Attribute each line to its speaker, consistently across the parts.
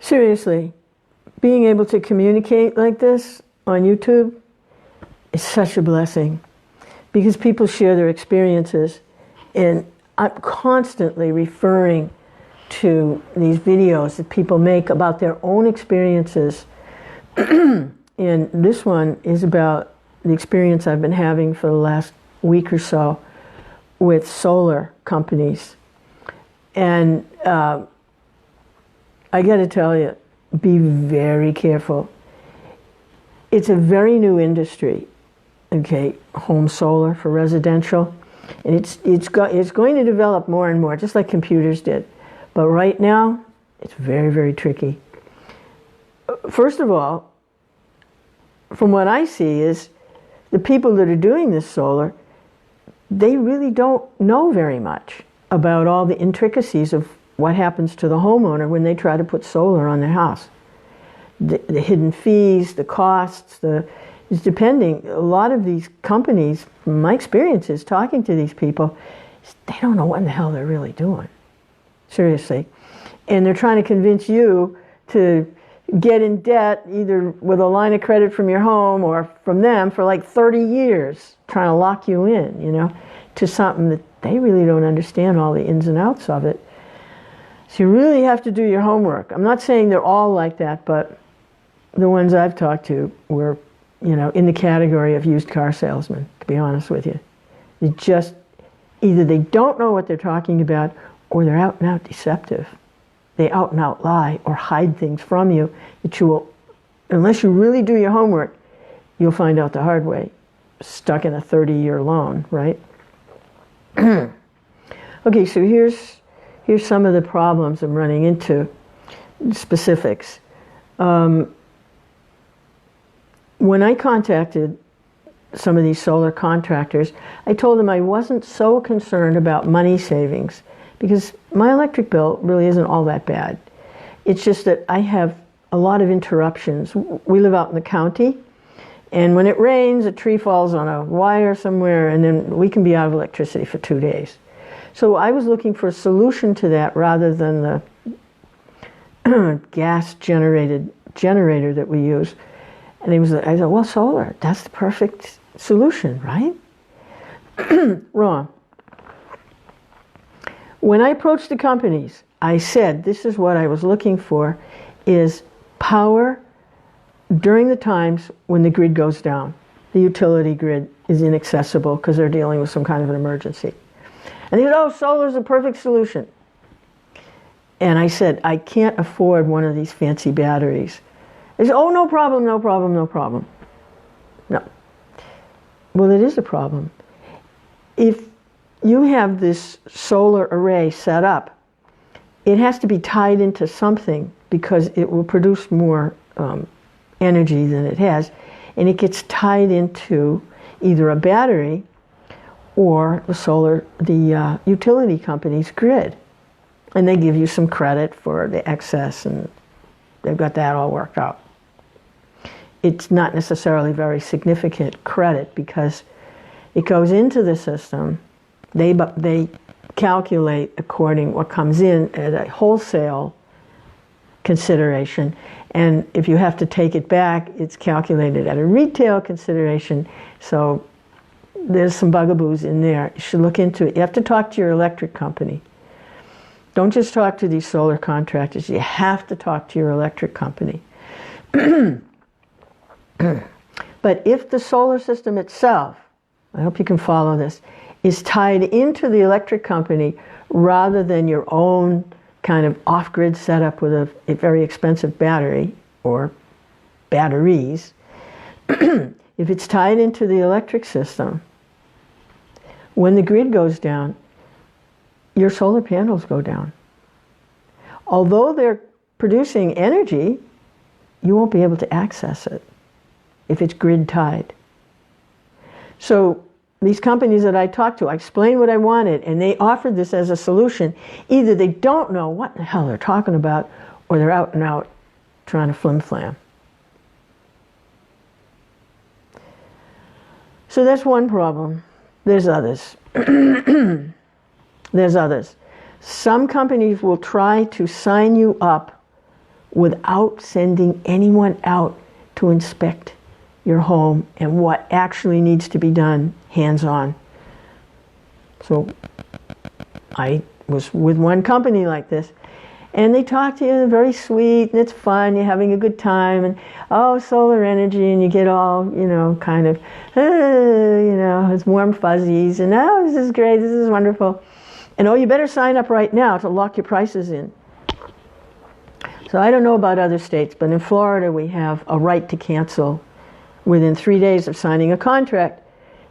Speaker 1: Seriously, being able to communicate like this on YouTube is such a blessing because people share their experiences, and I'm constantly referring to these videos that people make about their own experiences. And this one is about the experience I've been having for the last week or so with solar companies. And I got to tell you, be very careful. It's a very new industry, okay, home solar for residential. And it's going to develop more and more, just like computers did. But right now, it's very, very tricky. First of all, from what I see is the people that are doing this solar, they really don't know very much about all the intricacies of what happens to the homeowner when they try to put solar on their house. The hidden fees, the costs, it's depending. A lot of these companies, from my experiences talking to these people, they don't know what in the hell they're really doing. Seriously. And they're trying to convince you to get in debt either with a line of credit from your home or from them for like 30 years, trying to lock you in, you know, to something that they really don't understand all the ins and outs of it. So you really have to do your homework. I'm not saying they're all like that, but the ones I've talked to were, you know, in the category of used car salesmen, to be honest with you. They just, either they don't know what they're talking about or they're out and out deceptive. They out and out lie or hide things from you that you will, unless you really do your homework, you'll find out the hard way. Stuck in a 30-year loan, right? Okay, so here's some of the problems I'm running into, specifics. When I contacted some of these solar contractors, I told them I wasn't so concerned about money savings because my electric bill really isn't all that bad. It's just that I have a lot of interruptions. We live out in the county, and when it rains, a tree falls on a wire somewhere, and then we can be out of electricity for 2 days. So I was looking for a solution to that rather than the gas-generated generator that we use. And I thought, well, solar, that's the perfect solution, right? Wrong. When I approached the companies, I said, this is what I was looking for, is power during the times when the grid goes down. The utility grid is inaccessible because they're dealing with some kind of an emergency. And they said, oh, solar's a perfect solution. And I said, I can't afford one of these fancy batteries. They said, oh, no problem, no problem, no problem. No. Well, it is a problem. If you have this solar array set up, it has to be tied into something because it will produce more energy than it has. And it gets tied into either a battery or the utility company's grid. And they give you some credit for the excess, and they've got that all worked out. It's not necessarily very significant credit because it goes into the system. They calculate according what comes in at a wholesale consideration, and if you have to take it back, it's calculated at a retail consideration. So there's some bugaboos in there. You should look into it. You have to talk to your electric company. Don't just talk to these solar contractors. You have to talk to your electric company. But if the solar system itself, I hope you can follow this, is tied into the electric company rather than your own kind of off-grid setup with a very expensive battery or batteries, if it's tied into the electric system, when the grid goes down, your solar panels go down. Although they're producing energy, you won't be able to access it if it's grid tied. So these companies that I talked to, I explained what I wanted, and they offered this as a solution. Either they don't know what in the hell they're talking about, or they're out and out trying to flim-flam. So that's one problem. There's others. There's others. Some companies will try to sign you up without sending anyone out to inspect your home and what actually needs to be done hands-on. So I was with one company like this, and they talk to you, very sweet, and it's fun, you're having a good time, and oh, solar energy, and you get all, kind of, it's warm fuzzies, and oh, this is great, this is wonderful. And oh, you better sign up right now to lock your prices in. So I don't know about other states, but in Florida we have a right to cancel within 3 days of signing a contract.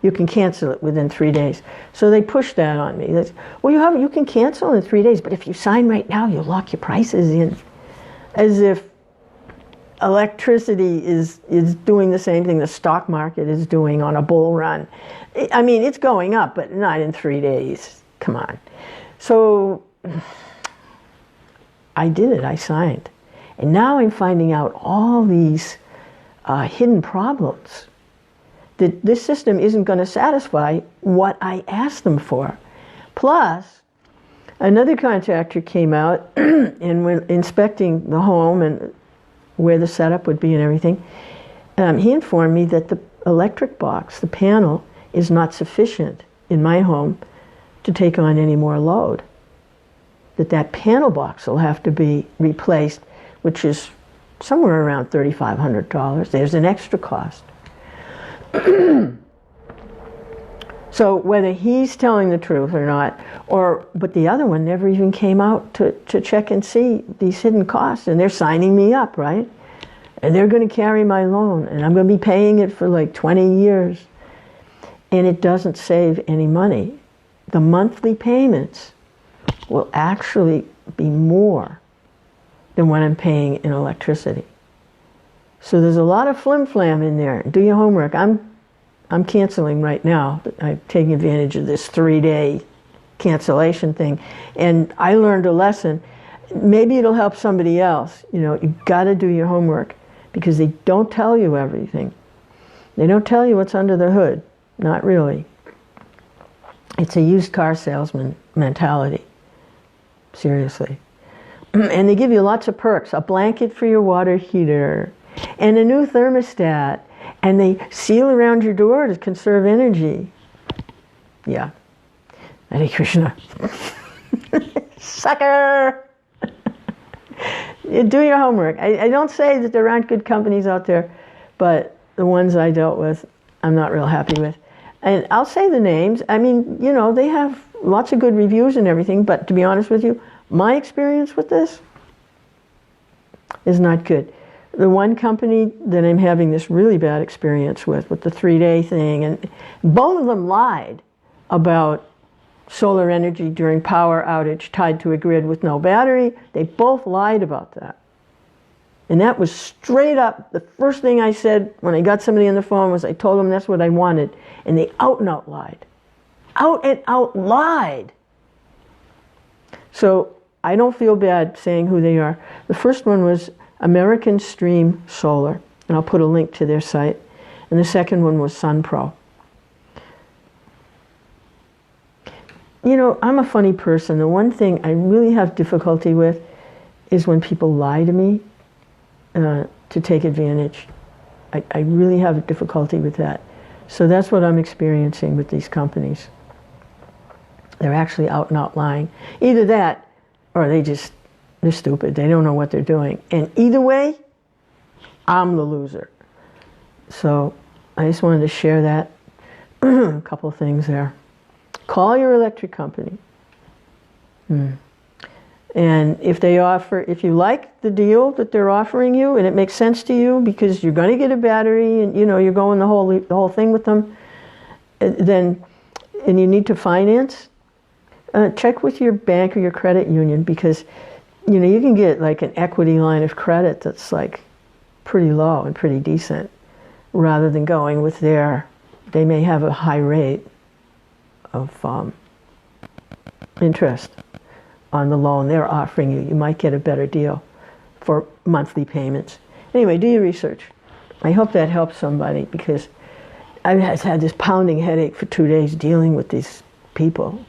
Speaker 1: You can cancel it within 3 days. So they pushed that on me. Well, you can cancel in 3 days, but if you sign right now, you'll lock your prices in. As if electricity is doing the same thing the stock market is doing on a bull run. I mean, it's going up, but not in 3 days. Come on. So I did it. I signed. And now I'm finding out all these hidden problems that this system isn't going to satisfy what I asked them for. Plus, another contractor came out and when inspecting the home and where the setup would be and everything, he informed me that the electric box, the panel, is not sufficient in my home to take on any more load. That panel box will have to be replaced, which is somewhere around $3,500. There's an extra cost. So whether he's telling the truth or not, but the other one never even came out to check and see these hidden costs, and they're signing me up, right? And they're going to carry my loan, and I'm going to be paying it for like 20 years. And it doesn't save any money. The monthly payments will actually be more than what I'm paying in electricity. So there's a lot of flim-flam in there. Do your homework. I'm canceling right now. I'm taking advantage of this 3-day cancellation thing. And I learned a lesson. Maybe it'll help somebody else. You've got to do your homework because they don't tell you everything. They don't tell you what's under the hood. Not really. It's a used car salesman mentality. Seriously. And they give you lots of perks. A blanket for your water heater. And a new thermostat. And they seal around your door to conserve energy. Yeah. Hare Krishna. Sucker! Do your homework. I don't say that there aren't good companies out there, but the ones I dealt with, I'm not real happy with. And I'll say the names. I mean, they have lots of good reviews and everything, but to be honest with you, my experience with this is not good. The one company that I'm having this really bad experience with the 3-day thing, and both of them lied about solar energy during power outage tied to a grid with no battery. They both lied about that. And that was straight up, the first thing I said when I got somebody on the phone was I told them that's what I wanted. And they out and out lied. Out and out lied. So I don't feel bad saying who they are. The first one was American Stream Solar, and I'll put a link to their site. And the second one was SunPro. I'm a funny person. The one thing I really have difficulty with is when people lie to me to take advantage. I really have difficulty with that. So that's what I'm experiencing with these companies. They're actually out and out lying. Either that, or they're stupid. They don't know what they're doing. And either way, I'm the loser. So I just wanted to share that. A couple of things there. Call your electric company. And if you like the deal that they're offering you and it makes sense to you because you're going to get a battery and you're going the whole thing with them, and you need to finance, check with your bank or your credit union because you can get like an equity line of credit that's like pretty low and pretty decent rather than going with they may have a high rate of interest on the loan they're offering you. You might get a better deal for monthly payments. Anyway, do your research. I hope that helps somebody because I've had this pounding headache for 2 days dealing with these people.